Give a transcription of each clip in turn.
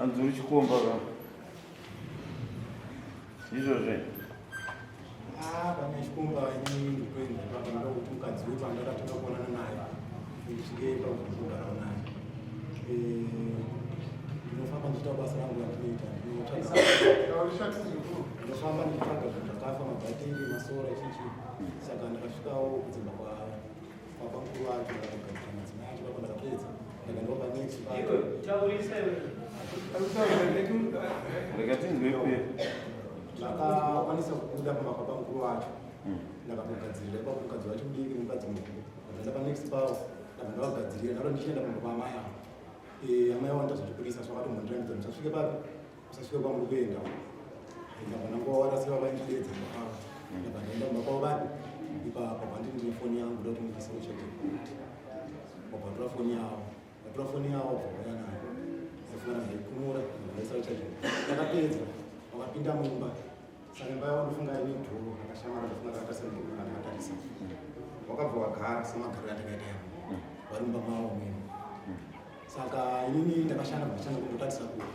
Anzuri chikomba ka. Izvozve. Pane chikomba ini kwenda pakanga kuti mukadzi wetu andakatanga kuonana naye. Ndichike pakugara naye. Ndinofamba ndichita basa rangu randinoita. Ndinofamba ndichitsvaga zvinhu zvakafa, mabhatiri, masora chichi. Saka ndakasvikawo kudzimba kwabamukuru vacho ndakagadzira madzimai acho kwamba ndakapedza. Ndakandiwa panext pacho. Ndakakwanisa kubuda pamababa mukuru wacho ndakatogadzirira ipapo mukadzi wacho mudiki nemukadzi mukuru. Ndakaenda panext pavo ndakandavagadzirira ndaro ndichienda kumba kwaamai avo. Amai avo ndazvachipurisa zvakatomhondiranidza musasvike papi musasvike kwamuri kuenda. Ndakanangowaraziva vaindidedza mukavo ndakandaenda kumba kwavo vapi ipapo pandini ndine foni yangu ndoda kuti ndise muchete wabvatora foni yavo ndatora foni yavo bvauya nayo ndafona ndaikumura ndaisa uchaje ndakapedza wakapinda mumba saka imba yavo ndofunga ine dhoo akashamara ndofunga akatarisa wakabva wagara semagariro atakaita yavo vari mumba mavo mene. Saka inini ndakashanda ndachanda kundotarisa kure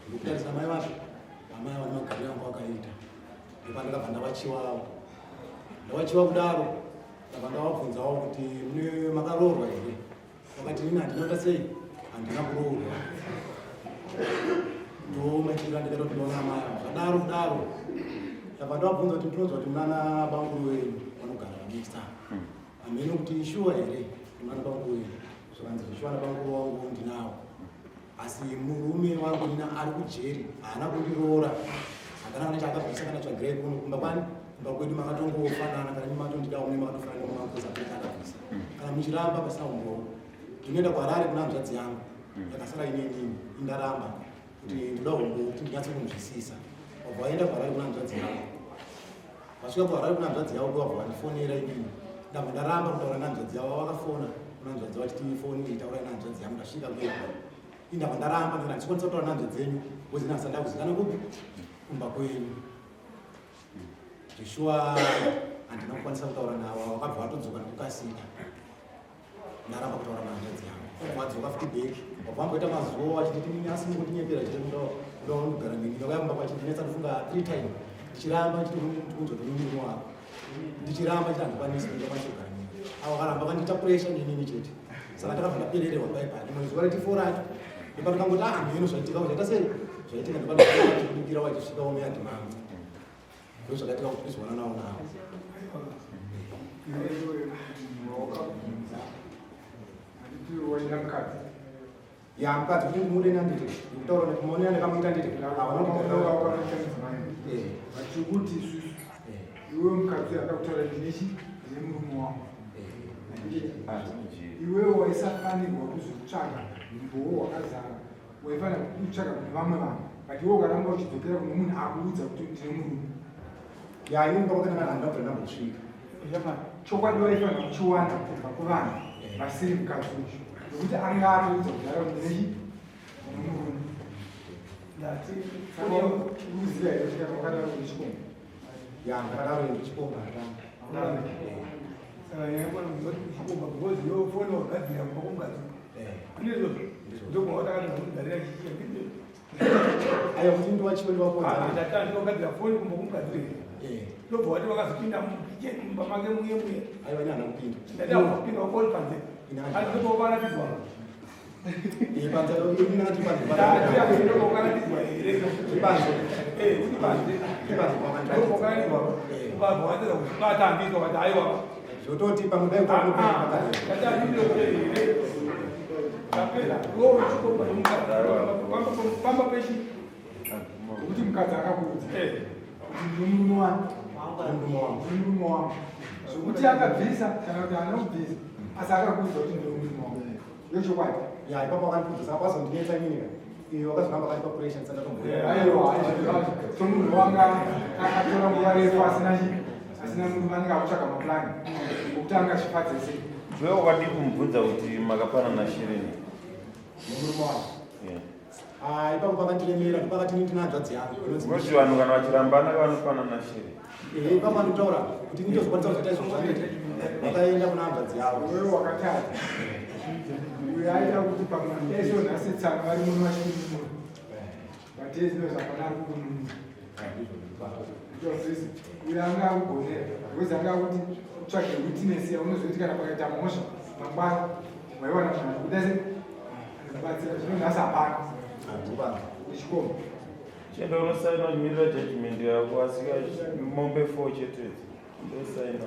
ndokutarisa mai vacho amai vane magariro angu akaita ndopandakabva ndavachiwavo ndavachiwa kudaro ndabva ndavabvunzawo kuti mune makaroorwa here vakati ini handinoita sei handina kuroorwa ndomaitira ndikaita kuti ndona amai avo kudaro ndabva ndavabvunza kuti ndinonzwa kuti munana banguru wenyu vanogara vanesta hamene kuti shuwa here munana banguru wenyu zvakanzi zvishuwa nabanguru wangu ndinawo asi murume wangu nina ari kujeri haana kundiroora hakana kana chaakabvisa kana tsvagirei kuno kumba kwani kumba kwedu makatongofanana kana nyimatondidawo mune makatofanana mumakoza kuti akabvisa kana muchiramba pasina umbowo ndinoenda kwarari kuna hanzvadzi yangu yakasara inenini indaramba kuti ndoda umbowo kuti ndinyatse kunzwisisa wabva waenda kwarari kuna hanzvadzi yangu vasvika kwarari kuna hanzvadzi yavo ndowabva vandifonera inini ndabva ndaramba kutaura nehanzvadzi yavo vakafona kuna hanzvadzi vachiti foni itaura nehanzvadzi yangu ndasvika kuepa indabva ndaramba ndikati handikwanisa kutaura nehanzvadzi dzenyu kozi nhasanda kuzikana kupi kumba kwenyu zvishua handina kukwanisa kutaura navo vakabva vatodzoka nekukasika ndaramba kutaura nehanzvadzi yangu wadzoka feedback wabva amboita mazuva achititi mini asini kundinyepera chete kugara neni ndakayamba kwachindinetsa ndofunga 3 times ndichiramba chitikunzwa nemumiri wavo ndichiramba chiti handikwanisi ndikakwanisa kugara neni avo vakaramba vandiita pressure nenini chete saka ndakabva ndaperererwa paipai rimwe zuva rechi4 racho ndipandikangoti mheno zvaitika zvaita sei zvaitika ndipandikira wachisvika omeyadhimanga ndo zvakaitika kuti tizoona nawo navo ya mukadzi kuti ndimude nandite ndikutaura kuti muone ndakamuita ndite vachikuti isusu iwe mukadzi akakutaura ndinechi nemurume wangu iwewo waisafanirwa kuzotsvaga mbowo wakazara waifanira kutsvaga kune vamwe vanhu but iwe ukaramba uchidzokera kune munhu akuudza kuti ndine murume ya ini ndakakana ndabva ndambosvika chokwadi waifanira kuchiwana kubva kuvanhu vasiri mukadzi uchu nokuti anga atoudza kudara ndinechi nemurume uziva here kuti wakadaro nechikomba ya ndakadaro nechikomba saka yaibona kuchikomba because yofona kugadzira kumba kumukadzi ndizvozvo ndobva watakati kugarira chichiya aiwa kuti ndiwachiwe ndiwakondagadzira foni kumba kumukadzi ndobva wati wakazopinda mumba make muye muye aiwa ini hana kupinda ndadakupinda wakoli panze andinoba ukaratidzwa ndoba ukaratidzwa here kuti panze ndoba ukaratidzwa ukabva watedza kuzvibata andizwa kati aiwa zvototi pamwe here kapera iwo chikomba pamba peshi kuti mukadzi akakuudza kuti ndimurume wangu zvokuti akabvisa kana kuti haana kubvisa asi akakuudza kuti ndimurume wangu ndochokwadi ya ipapo akandibvunza saka kwazondinetsa inini wakazoramba kati papuration aiwa somunhu wanga akatora nguva refu asina munhu vanenge akutsvaga mapurani okuti anga achifadza sei Wewe wakati kumvunza kuti makapanana shirini. Murume wangu. Ipapo pakandilemera pakati ndina hanzvadzi yangu. Kuti vanhu kana vachirambana vanofanana shiri. Ipapo nditaura kuti ndizokwanisa kuzoita izvo zvandinoita. Vakaenda kuna hanzvadzi yavo. Wewe wakatadza. Uyaita kuti pamwe esho nhasi tsanga vari muno vachiri muno. matezi nezvakanaka kumunhu ndozvisi uyo anga akugonera because anga akuti utsvage witness yaunozoti kana pakaita mhosva mangwana waiwana munhu kudase anobatsira zvino nhasi hapana kuchikoma chenda unosaina uchimirira judgment yako asika mombe 4 chetedzo ndosaina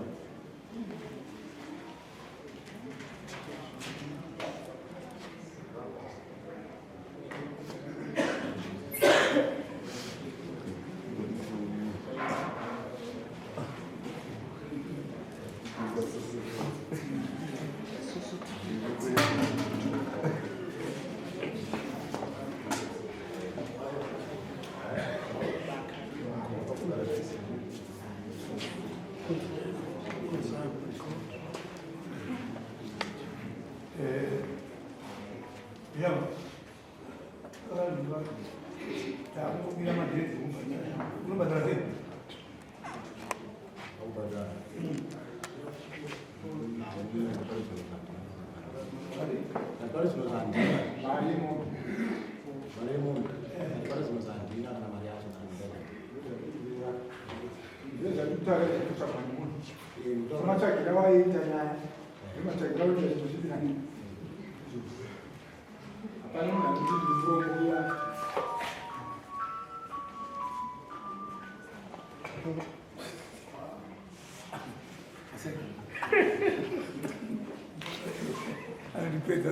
matsvagiro waita nyaya nematsvagiro waita zvinosvipirani hapana munhu akuti ndinorongoya anondipedza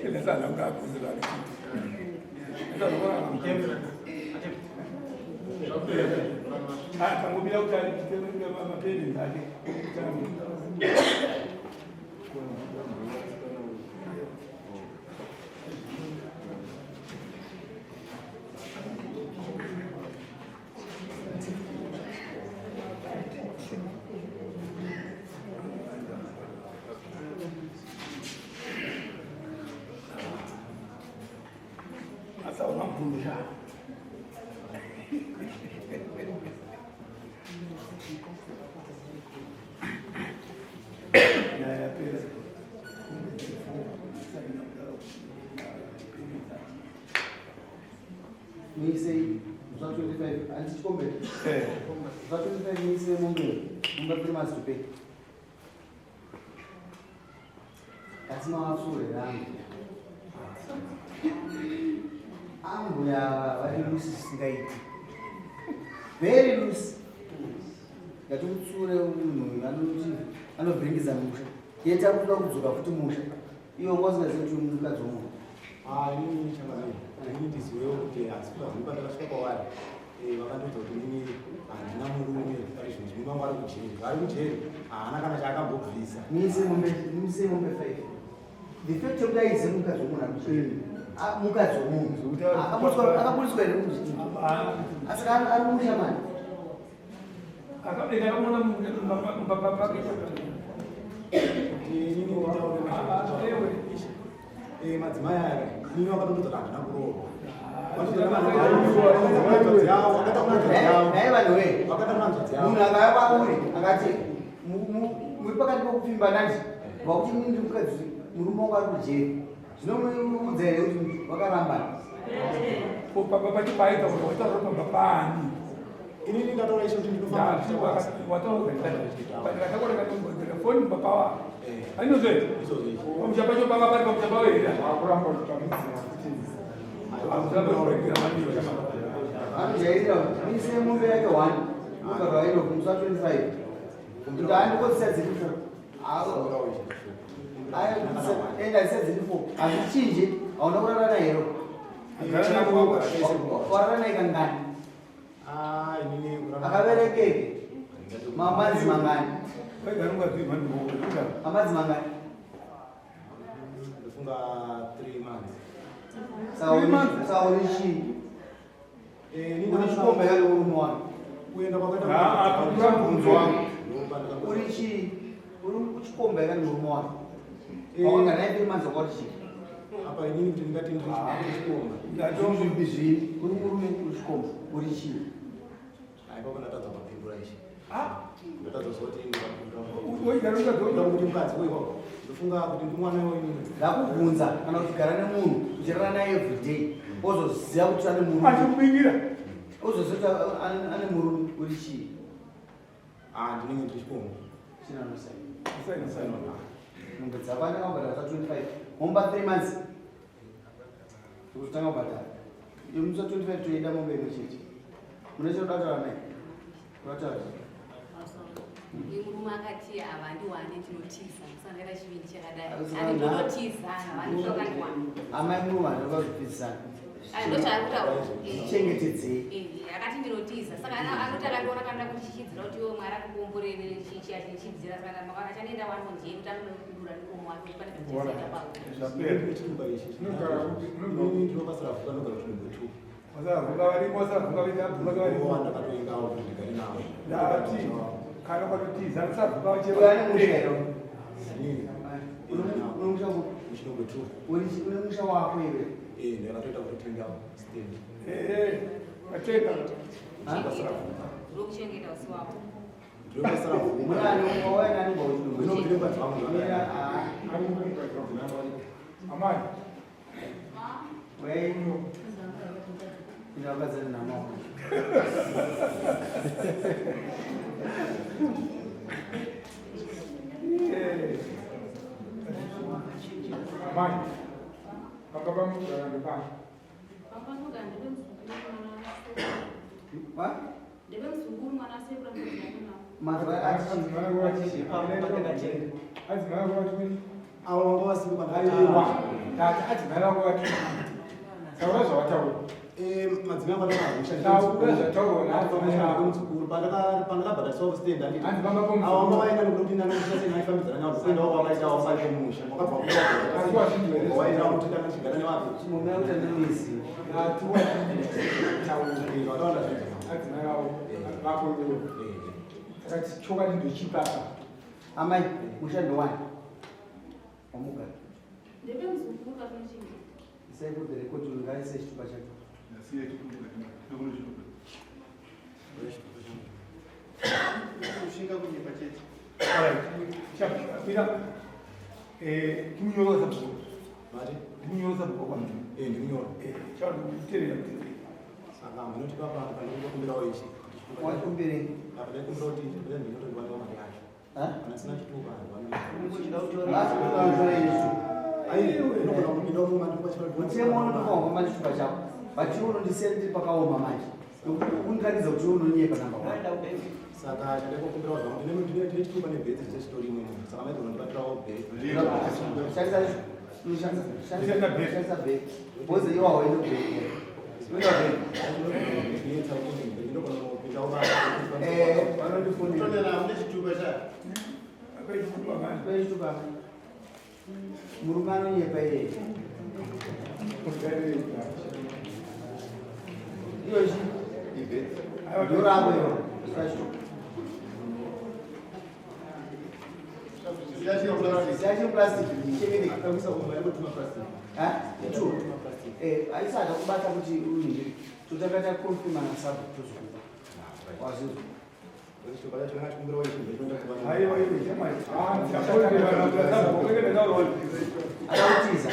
kelesana ungakuzivani tangobira kuti mapeni ake asa unamkumbusha Nisi, usar 25, antes de comer. Usar 25 nisi é muito primas do pé. Essa não é a sua, né? Amo vai luz daí. Very loose. Já tu sura ano bringiza musha. Yeta kuda kudzoka kuti musha. Iyo ngozi kuti munhu kazomo. Ini chamani. Ini ndisiwewo kuti asikuda kupa ndakasvika kwavari. Vakandoita kuti ini handina murume ari zvinhu zvino vangu vari kujeri. Vari kujeri haana kana chaakambobvisa. Nise mombe 5. The fact of that is mukazi womunhu akucheni. Mukazi womunhu. Akaburiswa here kunzviti. Asika ari musha mani. akabenga kamona mbaba pake madzimai aya ini vakatondoti handina kuroorwa naye vanhu we munhu akaya kwauri akati muri pakati pokupfimba nati vakuti ndi mukadzi murume wako ari kujeri zvino muudza here kuti vakarambana pachipaita kuti wataura pamba pani inini ndataura isho kuti ndinofana foni baba wa ainozve pamuchapa chopanga pari pamuchapa wehera anojairira mise mombe yake 1 mugagairo kumusa 25 kuti andikosisa dziri 4 enda dzisa dziri 4 hazvichinji hauna kurarana hero wararana ikangani akaberekeke mamadzi mangani amadzi mangani ndofunga 3 months sauri chii uri chikombe kale uri mwana kuenda kwakaitaabvunzo wangu uri chii uri kuchikombe kale uri mwana wakanga naye 3 months wakati chii apa inini kuti ndingati ndirichikomba zvipi zviri uri murume uri chikombe uri chii aipapo ndatadza kupindura ichi ndatadza zoti kuti mukadzi weivako ndofunga kuti ndimwana wenini ndakubvunza kana kuti gara nemunhu uchirara naye everyday ozoziva kuti ane murume achikubingira ozozoti ane murume uri chii ndinenge ndiri chikongo chinanosaina mombe dzapane kabhadhara za 25 momba 3 months kutanga kubhadhara imusa 25 toenda mombe imwe chete mune chodataura naye kutaura murume akati ava ndiwane ndinotiza musangaita chivindi chakadai andinotiza vandizokandiwana amai murume andokazopfisisana ndochaakutaura chengetedzei akati ndinotiza saka anoti akandiona kanda kuchichidzira kuti iwo mwari akukomborere chichidzidzira saka achanenda wano ndiye kuti anodura ndikomo wake kuti pane zvinotizaita pavo ndinobasira vuka nogara chinombo 2 vasavuka varimo vasavuka vasavuka varimo ndakatoingawo kuti ndigari nawo ndati kana kwatotiza vasavuka ane mushairo unomusha chinombo 2 une musha wako iwe ndakatoita kuti tindawo stand atenda rokuchengeta usi wavo ndinobasira vuka munani wawaina ani ngauchidombo ndinokulemba zvangu amani weino indakazana namama amani akabamugana ndepani ndevemzunguru mwana asekuraaa mazwa adzimai kwatini avo vanga vasimuka aiwa tati adzimai kwatini saura zvawataura madzimai taura zvataura muzukuru pandakabhadharisawo stand adzimamba avanga vaenda nekuti naifambidzana navo kuenda wavakaita wasarike musha wakabvawaenda kuti ndakachigara nevapi chimomea kuti andinoisi vatawanda zvinhu adzimai vavo vako iwewo saka chokwadi ndochipapa amai mushando wani wamugara ndevemzunguru kakunochengeta isai kuti rekodi ungaise chitupa chako kusvika kunyepa chete mira timunyorosa bhuku mati timunyorosa bhuku kwamtu ndikunyora chakuterera saka munoti papa pandikumbirawo ichi wakumbirei apadaikumbira kuti ndinotodiwanewa mari yacho kana sina chitupa mutemo unotokaoma manje chitupa chako but unondisendiri pakaoma manje undiratidza kuti unonyepa namba saka chandaikumbirawo zvangu ndine chitupa nebhedzi dzechitori imwe saka maiti unondibatirawo bhedzi shandisa bheki boze iwawo ino bheki vanondifundira murume anonyepa iye iyochi ndorako iyo yachiplastic aisada kubata kuti unini totangata konfirma nasabu tozokuba wazizwa adautiza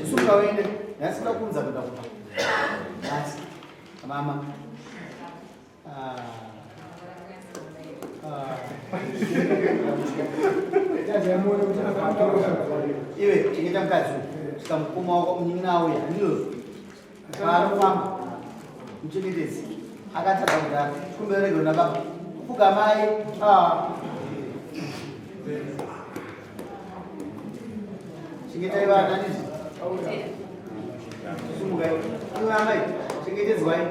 suka wende nasida kunza kuda kuba nasi mama iwe chingeta mukadzi chikamukoma wako muninauya ndinozo paanofamba muchengetedzi akatadza kudaro kumberego nababa kugamai chengetai vana ndizi sumukai iwe amai chengetedzwai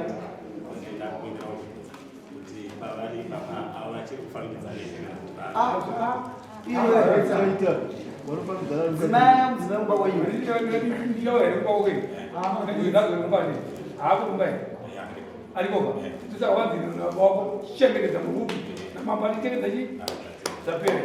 dzimai mumba wenyu arikoba tusawanzira wako chengetedza murume namamba ndichengetedza chi zapere